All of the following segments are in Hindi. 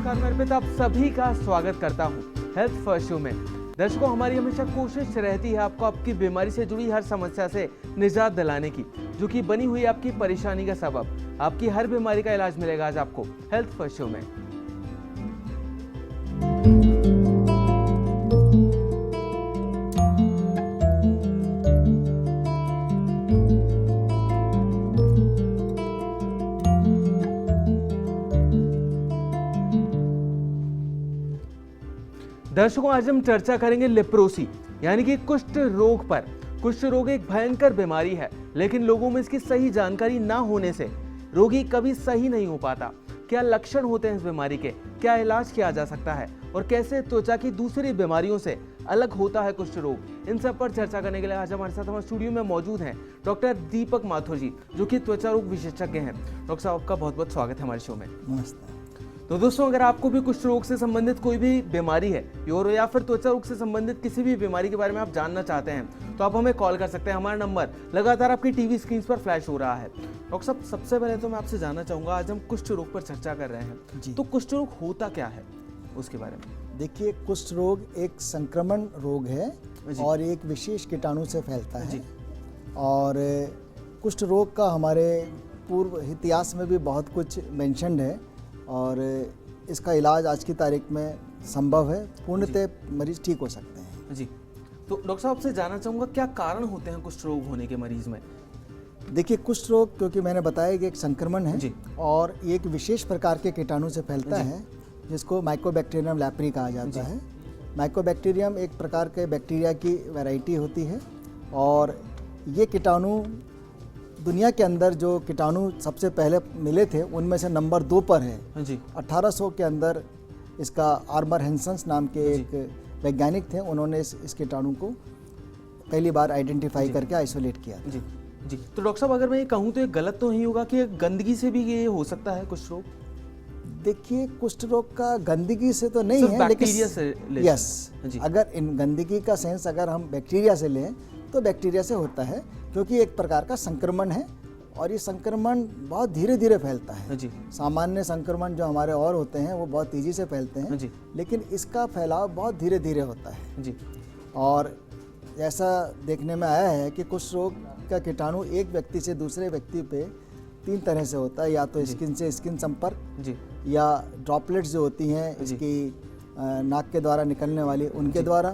नमस्कार, मैं अर्पित आप सभी का स्वागत करता हूं हेल्थ फर्स्ट शो में। दर्शकों, हमारी हमेशा कोशिश रहती है आपको आपकी बीमारी से जुड़ी हर समस्या से निजात दिलाने की, जो कि बनी हुई आपकी परेशानी का सबब। आपकी हर बीमारी का इलाज मिलेगा आज आपको हेल्थ फर्स्ट शो में। दर्शकों, आज हम चर्चा करेंगे लेप्रोसी यानी कि कुष्ठ रोग पर। कुष्ठ रोग एक भयंकर बीमारी है, लेकिन लोगों में इसकी सही जानकारी ना होने से रोगी कभी सही नहीं हो पाता। क्या लक्षण होते हैं इस बीमारी के, क्या इलाज किया जा सकता है और कैसे त्वचा की दूसरी बीमारियों से अलग होता है कुष्ठ रोग, इन सब पर चर्चा करने के लिए आज हमारे साथ हमारे स्टूडियो में मौजूद हैं डॉक्टर दीपक माथुर जी, जो कि त्वचा रोग विशेषज्ञ हैं। डॉक्टर साहब, आपका बहुत बहुत स्वागत है हमारे शो में। नमस्ते। तो दोस्तों, अगर आपको भी कुष्ठ रोग से संबंधित कोई भी बीमारी है या फिर त्वचा रोग से संबंधित किसी भी बीमारी के बारे में आप जानना चाहते हैं तो आप हमें कॉल कर सकते हैं। हमारा नंबर लगातार आपकी टीवी स्क्रीन पर फ्लैश हो रहा है। डॉक्टर साहब, सबसे पहले तो मैं आपसे जानना चाहूंगा, आज हम कुष्ठ रोग पर चर्चा कर रहे हैं, तो कुष्ठ रोग होता क्या है उसके बारे में। देखिए, कुष्ठ रोग एक संक्रमण रोग है और एक विशेष कीटाणु से फैलता है। और कुष्ठ रोग का हमारे पूर्व इतिहास में भी बहुत कुछ मेंशन्ड है और इसका इलाज आज की तारीख में संभव है। पूर्णतः मरीज ठीक हो सकते हैं। जी, तो डॉक्टर साहब से जानना चाहूँगा, क्या कारण होते हैं कुष्ठ रोग होने के मरीज में। देखिए, कुष्ठ रोग क्योंकि मैंने बताया कि एक संक्रमण है और एक विशेष प्रकार के कीटाणु से फैलता है जिसको माइकोबैक्टीरियम लैप्री कहा जाता है। माइकोबैक्टीरियम एक प्रकार के बैक्टीरिया की वैरायटी होती है और ये कीटाणु दुनिया के अंदर जो कीटाणु सबसे पहले मिले थे उनमें से नंबर 2 पर है। 1800 के अंदर इसका आर्मर हेंसन्स नाम के एक वैज्ञानिक थे, उन्होंने इस कीटाणु को पहली बार आइडेंटिफाई करके आइसोलेट किया। जी जी, तो डॉक्टर साहब, अगर मैं ये कहूँ तो ये गलत तो नहीं होगा कि गंदगी से भी ये हो सकता है कुष्ठ रोग। देखिए, कुष्ठ रोग का गंदगी से तो नहीं है, लेकिन यस, अगर इन गंदगी का सेंस अगर हम बैक्टीरिया से लें तो बैक्टीरिया से होता है, क्योंकि एक प्रकार का संक्रमण है और ये संक्रमण बहुत धीरे धीरे फैलता है। सामान्य संक्रमण जो हमारे और होते हैं वो बहुत तेजी से फैलते हैं, लेकिन इसका फैलाव बहुत धीरे धीरे होता है। और ऐसा देखने में आया है कि कुष्ठ रोग का कीटाणु एक व्यक्ति से दूसरे व्यक्ति पे 3 तरह से होता है, या तो स्किन से स्किन संपर्क, या ड्रॉपलेट्स जो होती हैं इसकी नाक के द्वारा निकलने वाली उनके द्वारा,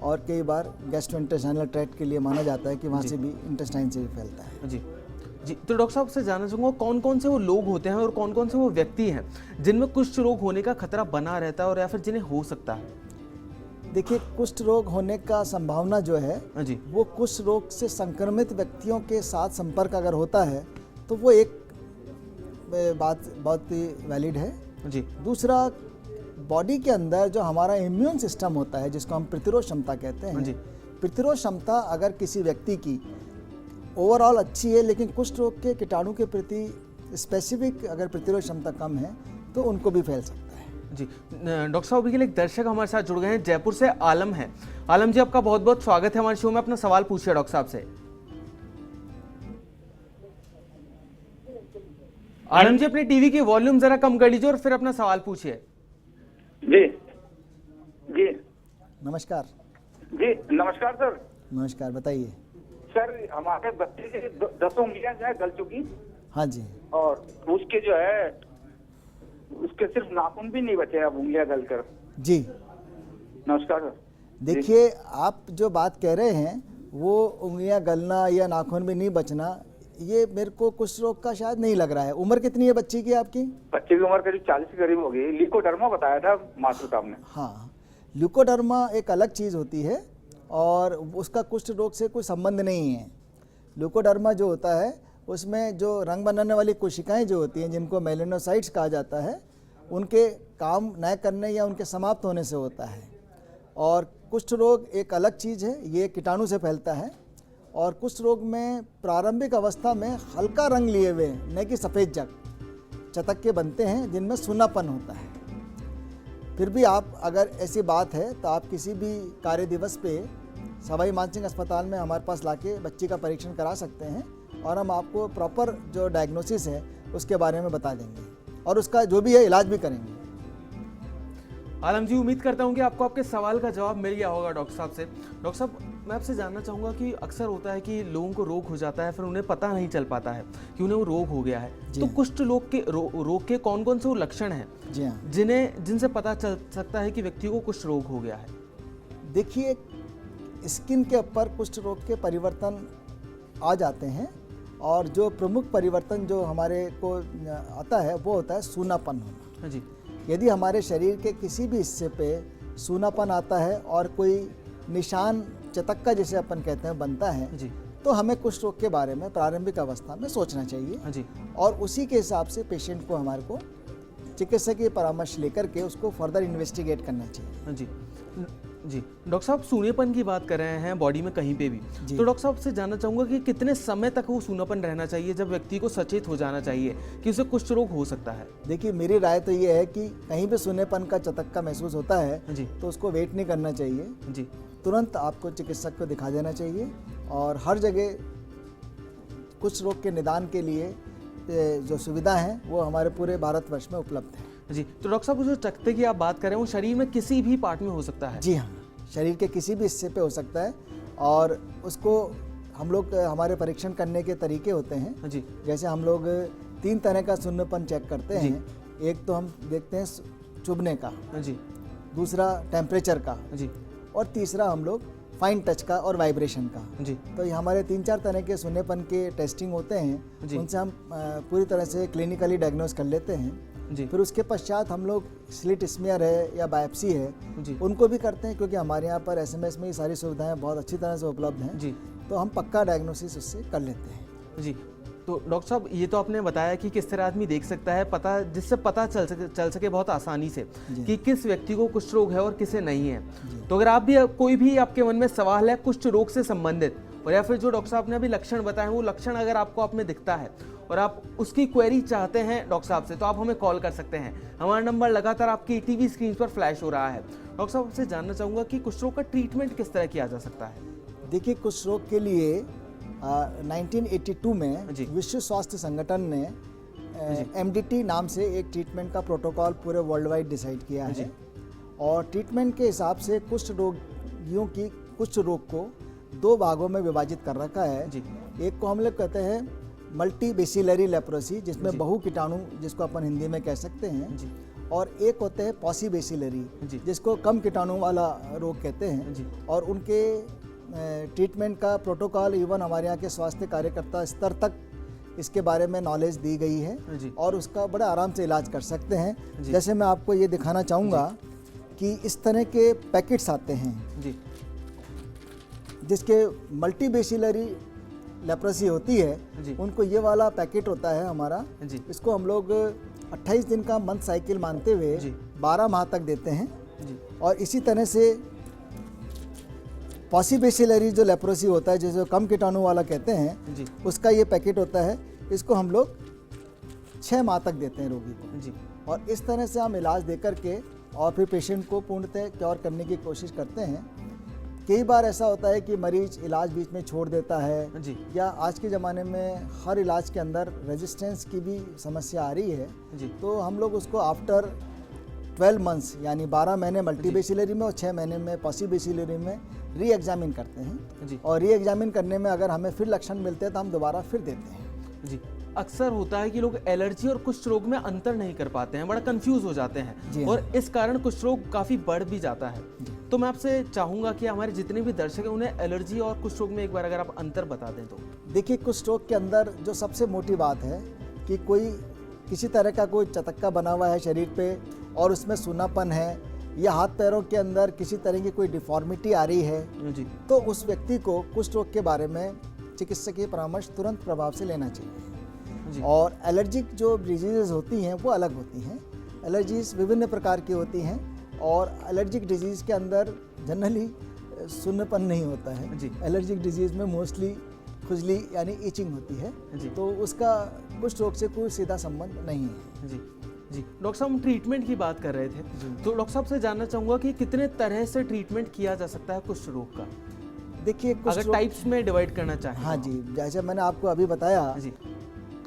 और कई बार गैस्ट्रोइंटेस्टाइनल ट्रैक्ट के लिए माना जाता है कि वहाँ से भी इंटेस्टाइन से भी फैलता है। जी, तो डॉक्टर साहब से जानना चाहूँगा, कौन कौन से वो लोग होते हैं और कौन कौन से वो व्यक्ति हैं जिनमें कुष्ठ रोग होने का खतरा बना रहता है और या फिर जिन्हें हो सकता है। देखिए, कुष्ठ रोग होने का संभावना जो है वो कुष्ठ रोग से संक्रमित व्यक्तियों के साथ संपर्क अगर होता है तो वो एक बात बहुत ही वैलिड है। दूसरा, बॉडी के अंदर जो हमारा इम्यून सिस्टम होता है जिसको हम प्रतिरोध क्षमता कहते हैं, प्रतिरोध क्षमता अगर किसी व्यक्ति की ओवरऑल अच्छी है लेकिन कुष्ठ रोग के कीटाणु के प्रति स्पेसिफिक अगर प्रतिरोध क्षमता कम है तो उनको भी फैल सकता है। जी, डॉक्टर साहब, अभी के लिए एक दर्शक हमारे साथ जुड़ गए हैं, जयपुर से आलम है। आलम जी, आपका बहुत बहुत स्वागत है हमारे शो में। अपना सवाल पूछिए डॉक्टर साहब से। आलम जी, अपने टीवी की वॉल्यूम जरा कम कर लीजिए और फिर अपना सवाल पूछिए। जी जी, नमस्कार। जी नमस्कार सर। नमस्कार, बताइए सर। हमारे बच्चे की 10 उंगलियां जो है गल चुकी। हाँ जी। और उसके जो है उसके सिर्फ नाखून भी नहीं बचे अब उंगलियां गल कर। जी नमस्कार सर। देखिए, आप जो बात कह रहे हैं वो उंगलियां गलना या नाखून भी नहीं बचना, ये मेरे को कुष्ठ रोग का शायद नहीं लग रहा है। उम्र कितनी है बच्ची की आपकी? बच्चे की उम्र करीब 40 के करीब होगी। ल्यूकोडर्मा बताया था मास्टर साहब ने। हाँ, ल्यूकोडर्मा एक अलग चीज़ होती है और उसका कुष्ठ रोग से कोई संबंध नहीं है। ल्यूकोडर्मा जो होता है उसमें जो रंग बनाने वाली कोशिकाएं जो होती हैं जिनको मेलेनोसाइट्स कहा जाता है, उनके काम न करने या उनके समाप्त होने से होता है। और कुष्ठ रोग एक अलग चीज़ है, ये कीटाणु से फैलता है। और कुष्ठ रोग में प्रारंभिक अवस्था में हल्का रंग लिए हुए, न कि सफ़ेद चटक के बनते हैं जिनमें सूनापन होता है। फिर भी आप अगर ऐसी बात है तो आप किसी भी कार्य दिवस पे सवाई मानसिंह अस्पताल में हमारे पास लाके बच्ची का परीक्षण करा सकते हैं और हम आपको प्रॉपर जो डायग्नोसिस है उसके बारे में बता देंगे और उसका जो भी है इलाज भी करेंगे। आलम जी, उम्मीद करता हूँ कि आपको आपके सवाल का जवाब मिल गया होगा डॉक्टर साहब से। डॉक्टर साहब, मैं आपसे जानना चाहूँगा कि अक्सर होता है कि लोगों को रोग हो जाता है, फिर उन्हें पता नहीं चल पाता है कि उन्हें वो रोग हो गया है। जी तो हाँ। कुष्ठ रोग के कौन कौन से वो लक्षण हैं जी हाँ। जिनसे पता चल सकता है कि व्यक्ति को कुष्ठ रोग हो गया है? देखिए, स्किन के ऊपर कुष्ठ रोग के परिवर्तन आ जाते हैं, और जो प्रमुख परिवर्तन जो हमारे को आता है वो होता है सूनापन होना। हाँ जी। यदि हमारे शरीर के किसी भी हिस्से पे सूनापन आता है और कोई निशान, चतक्का जिसे अपन कहते हैं, बनता है, जी। तो हमें कुष्ठ रोग के बारे में प्रारंभिक अवस्था में सोचना चाहिए। हाँ जी। और उसी के हिसाब से पेशेंट को हमारे को चिकित्सक की परामर्श लेकर के उसको फर्दर इन्वेस्टिगेट करना चाहिए। हाँ जी। जी डॉक्टर साहब, सूनेपन की बात कर रहे हैं बॉडी में कहीं पे भी, जी। तो डॉक्टर साहब से जानना चाहूँगा कि कितने समय तक वो सूनापन रहना चाहिए जब व्यक्ति को सचेत हो जाना चाहिए कि उसे कुष्ठ रोग हो सकता है? देखिए, मेरी राय तो ये है कि कहीं भी सूनेपन का चतक्का महसूस होता है जी। तो उसको वेट नहीं करना चाहिए, जी। तुरंत आपको चिकित्सक को दिखा देना चाहिए। और हर जगह कुष्ठ रोग के निदान के लिए जो सुविधा है वो हमारे पूरे भारतवर्ष में उपलब्ध है। जी, तो डॉक्टर साहब, जो चकत्ते की आप बात कर रहे हैं वो शरीर में किसी भी पार्ट में हो सकता है? जी हाँ, शरीर के किसी भी हिस्से पे हो सकता है, और उसको हम लोग, हमारे परीक्षण करने के तरीके होते हैं। हाँ जी। जैसे हम लोग 3 तरह का सुन्नपन चेक करते जी। हैं। एक तो हम देखते हैं चुभने का, हाँ जी। दूसरा टेम्परेचर का, जी। और तीसरा हम लोग फाइन टच का और वाइब्रेशन का। जी। तो ये हमारे 3-4 तरह के सुन्नेपन के टेस्टिंग होते हैं, जी। उनसे हम पूरी तरह से क्लिनिकली डायग्नोज कर लेते हैं। जी। फिर उसके पश्चात हम लोग स्लिट स्मीयर है या बायोप्सी है, जी। उनको भी करते हैं, क्योंकि हमारे यहाँ पर एसएमएस में ये सारी सुविधाएं बहुत अच्छी तरह से उपलब्ध हैं। जी। तो हम पक्का डायग्नोसिस उससे कर लेते हैं। जी, तो डॉक्टर साहब, ये तो आपने बताया कि किस तरह आदमी देख सकता है, पता जिससे पता चल सके बहुत आसानी से जी। कि किस व्यक्ति को कुष्ठ रोग है और किसे नहीं है। जी। तो अगर आप भी, कोई भी आपके मन में सवाल है कुष्ठ रोग से संबंधित, और या फिर जो डॉक्टर साहब ने अभी लक्षण बताए हैं वो लक्षण अगर आपको आप में दिखता है और आप उसकी क्वेरी चाहते हैं डॉक्टर साहब से, तो आप हमें कॉल कर सकते हैं। हमारा नंबर लगातार आपकी टीवी स्क्रीन पर फ्लैश हो रहा है। डॉक्टर साहब से जानना चाहूँगा कि कुष्ठ रोग का ट्रीटमेंट किस तरह किया जा सकता है? देखिए, कुष्ठ रोग के लिए 1982 में जी। विश्व स्वास्थ्य संगठन ने MDT नाम से एक ट्रीटमेंट का प्रोटोकॉल पूरे वर्ल्ड वाइड डिसाइड किया जी। है। और ट्रीटमेंट के हिसाब से कुष्ठ रोगियों की कुष्ठ रोग को 2 भागों में विभाजित कर रखा है। जी। एक को हम लोग कहते हैं मल्टी बेसिलरी लेप्रोसी, जिसमें जी। बहु कीटाणु, जिसको अपन हिंदी में कह सकते हैं। जी। और एक होते हैं पॉसी बेसिलरी, जी। जिसको कम कीटाणु वाला रोग कहते हैं। जी। और उनके ट्रीटमेंट का प्रोटोकॉल इवन हमारे यहाँ के स्वास्थ्य कार्यकर्ता स्तर तक इसके बारे में नॉलेज दी गई है, जी। और उसका बड़ा आराम से इलाज कर सकते हैं। जी। जैसे मैं आपको ये दिखाना चाहूँगा कि इस तरह के पैकेट्स आते हैं, जी। जिसके मल्टी बेसिलरी लेप्रोसी होती है, जी। उनको ये वाला पैकेट होता है हमारा। जी। इसको हम लोग 28 दिन का मंथ साइकिल मानते हुए जी। 12 माह तक देते हैं। जी। और इसी तरह से पॉसिबेसिलरी जो लेप्रोसी होता है, जिसे कम कीटाणु वाला कहते हैं, जी। उसका ये पैकेट होता है। इसको हम लोग 6 माह तक देते हैं रोगी को। जी। और इस तरह से हम इलाज दे करके और फिर पेशेंट को पूर्णतः क्योर करने की कोशिश करते हैं। कई बार ऐसा होता है कि मरीज इलाज बीच में छोड़ देता है, जी। या आज के ज़माने में हर इलाज के अंदर रेजिस्टेंस की भी समस्या आ रही है। जी। तो हम लोग उसको आफ्टर 12 मंथ्स, यानी 12 महीने मल्टीबेसिलरी में और 6 महीने में पॉसिबेसिलरी में री एग्जामिन करते हैं। जी। और री एग्जामिन करने में अगर हमें फिर लक्षण मिलते हैं तो हम दोबारा फिर देते हैं। जी, अक्सर होता है कि लोग एलर्जी और कुष्ठ रोग में अंतर नहीं कर पाते हैं, बड़ा कंफ्यूज हो जाते जी हैं, हाँ। और इस कारण कुष्ठ रोग काफ़ी बढ़ भी जाता है। तो मैं आपसे चाहूँगा कि हमारे जितने भी दर्शक हैं उन्हें एलर्जी और कुष्ठ रोग में एक बार अगर आप अंतर बता दें तो। देखिए, कुष्ठ रोग के अंदर जो सबसे मोटी बात है कि कोई किसी तरह का कोई चतक्का बना हुआ है शरीर पे और उसमें सूनापन है, या हाथ पैरों के अंदर किसी तरह की कोई डिफॉर्मिटी आ रही है, जी। तो उस व्यक्ति को कुष्ठ रोग के बारे में चिकित्सकीय परामर्श तुरंत प्रभाव से लेना चाहिए। जी। और एलर्जिक जो डिजीज़ होती हैं वो अलग होती हैं। एलर्जीज विभिन्न प्रकार की होती हैं, और एलर्जिक डिजीज़ के अंदर जनरली सुन्नपन नहीं होता है। जी। एलर्जिक डिजीज़ में मोस्टली खुजली यानी इचिंग होती है। जी। तो उसका कुष्ठ रोग से कोई सीधा संबंध नहीं है। जी। जी, डॉक्टर साहब, हम ट्रीटमेंट की बात कर रहे थे, तो डॉक्टर साहब से जानना चाहूँगा कि कितने तरह से ट्रीटमेंट किया जा सकता है कुष्ठ रोग का, देखिए, कुष्ठ अगर रोग, टाइप्स में डिवाइड करना चाहें? हाँ जी, जैसे मैंने आपको अभी बताया जी।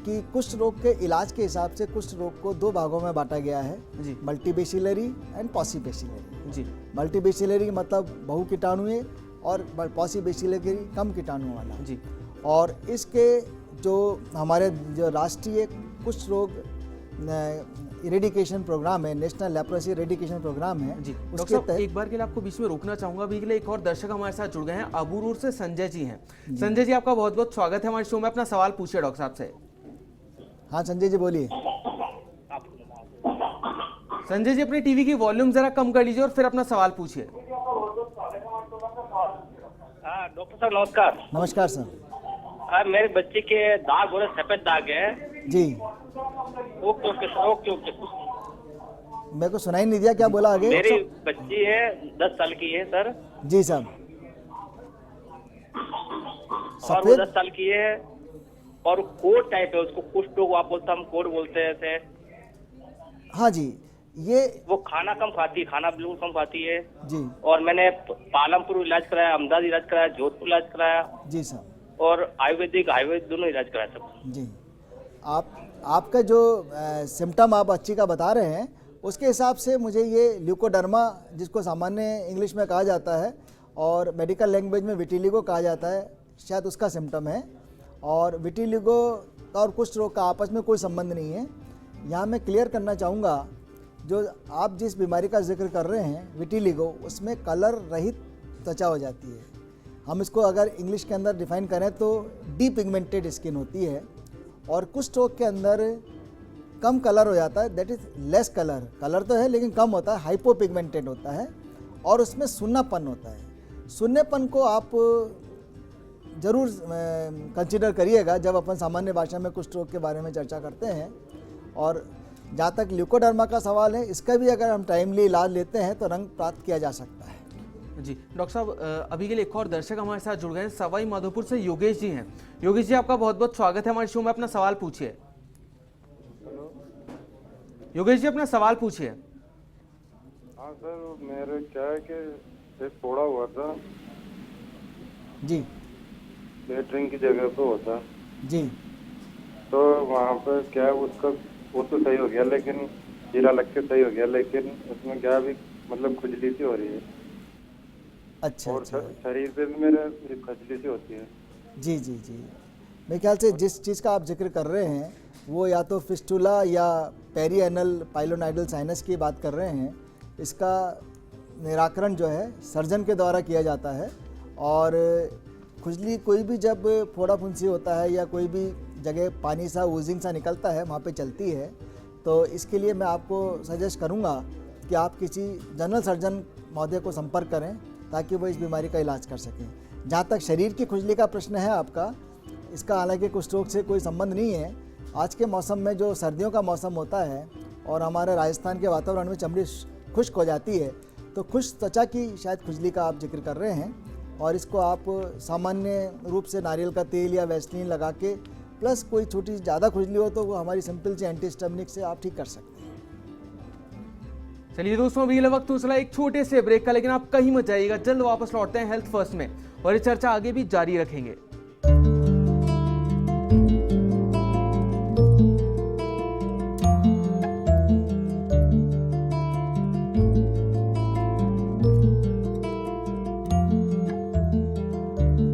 कि कुष्ठ रोग के इलाज के हिसाब से कुष्ठ रोग को 2 भागों में बांटा गया है, जी मल्टीबेसिलरी एंड पॉसीबेसिलरी। जी मल्टीबेसिलरी मतलब बहु कीटाणुए और पॉसीबेसिलरी कम कीटाणु वाला। जी और इसके जो हमारे जो राष्ट्रीय कुष्ठ रोग इरेडिकेशन प्रोग्राम है, नेशनल लेप्रोसी इरेडिकेशन प्रोग्राम है, जी डॉक्टर उसके साहब तहत एक बार के लिए आपको बीच में रोकना चाहूंगा। अभी के लिए एक और दर्शक हमारे साथ जुड़ गए हैं, अबूरूर से संजय जी हैं। संजय जी आपका बहुत बहुत स्वागत है हमारे शो में। अपना सवाल पूछिए डॉक्टर साहब से। हाँ संजय जी बोलिए। संजय जी अपनी टीवी की वॉल्यूम जरा कम कर लीजिए और फिर अपना सवाल पूछिए। हाँ डॉक्टर साहब नमस्कार। नमस्कार सर। मेरे बच्चे के दाग हो रहे, सफेद दाग है जी ओके ओके ओके ओके। मेरे को सुनाई नहीं दिया, क्या बोला आगे? मेरी बच्ची है 10 साल की है सर, जी साहब। और वो 10 साल की है और कोड टाइप है, उसको कुष्ठ रोग आप बोलते, हम कोड बोलते हैं ऐसे। हाँ जी, ये वो खाना कम खाती है, खाना बिल्कुल कम खाती है। जी और मैंने पालमपुर इलाज कराया, अहमदाबाद इलाज कराया, जोधपुर इलाज कराया जी साहब। और आयुर्वेदिक दोनों इलाज कराया सब। जी आपका जो सिम्टम आप बच्ची का बता रहे हैं उसके हिसाब से मुझे ये ल्यूकोडर्मा, जिसको सामान्य इंग्लिश में कहा जाता है और मेडिकल लैंग्वेज में विटिलिगो कहा जाता है, शायद उसका सिम्टम है। और विटिलिगो और कुष्ठ रोग का आपस में कोई संबंध नहीं है। यहाँ मैं क्लियर करना चाहूँगा, जो आप जिस बीमारी का जिक्र कर रहे हैं विटिलिगो, उसमें कलर रहित त्वचा हो जाती है। हम इसको अगर इंग्लिश के अंदर डिफाइन करें तो डीपिगमेंटेड स्किन होती है। और कुष्ठ रोग के अंदर कम कलर हो जाता है, that is less colour. Colour तो है लेकिन कम होता है, हाइपोपिगमेंटेड होता है और उसमें सुन्नापन होता है। सुन्नेपन को आप ज़रूर कंसिडर करिएगा जब अपन सामान्य भाषा में कुष्ठ रोग के बारे में चर्चा करते हैं। और जहाँ तक ल्यूकोडर्मा का सवाल है, इसका भी अगर हम टाइमली इलाज लेते हैं तो रंग प्राप्त किया जा सकता है। जी डॉक्टर साहब अभी के लिए एक और दर्शक हमारे साथ जुड़ गए हैं, सवाई माधोपुर से योगेश जी हैं। योगेश जी आपका बहुत बहुत स्वागत है हमारे शो में। अपना सवाल पूछिए। योगेश जी अपना सवाल पूछिए। हाँ सर, मेरे क्या है कि एक फोड़ा हुआ था जी, लेटरिन की जगह पे होता जी, तो वहाँ पे क्या है उसका वो तो सही हो गया, लेकिन कीड़ा लग के सही हो गया, लेकिन उसमें क्या भी मतलब खुजली सी हो रही है। अच्छा और अच्छा, शरीर पे भी मेरे खुजली सी होती है। जी जी जी। मेरे ख्याल से जिस चीज़ का आप जिक्र कर रहे हैं वो या तो फिस्टुला या पेरिएनल पाइलोनाइडल साइनस की बात कर रहे हैं। इसका निराकरण जो है सर्जन के द्वारा किया जाता है। और खुजली कोई भी जब फोड़ा फुंसी होता है या कोई भी जगह पानी सा ओजिंग सा निकलता है वहाँ पे चलती है, तो इसके लिए मैं आपको सजेस्ट करूँगा कि आप किसी जनरल सर्जन महोदय को संपर्क करें ताकि वो इस बीमारी का इलाज कर सकें। जहाँ तक शरीर की खुजली का प्रश्न है आपका, इसका हालांकि कुष्ठ रोग से कोई संबंध नहीं है। आज के मौसम में जो सर्दियों का मौसम होता है और हमारे राजस्थान के वातावरण में चमड़ी खुश्क हो जाती है, तो खुश्क त्वचा की शायद खुजली का आप जिक्र कर रहे हैं। और इसको आप सामान्य रूप से नारियल का तेल या वैसलीन लगा के, प्लस कोई छोटी ज़्यादा खुजली हो तो वो हमारी सिंपल सी एंटीहिस्टामिनिक से आप ठीक कर सकते हैं। चलिए दोस्तों, अभी वक्त तो चला एक छोटे से ब्रेक का, लेकिन आप कहीं मत जाइएगा, जल्द वापस लौटते हैं हेल्थ फर्स्ट में और ये चर्चा आगे भी जारी रखेंगे।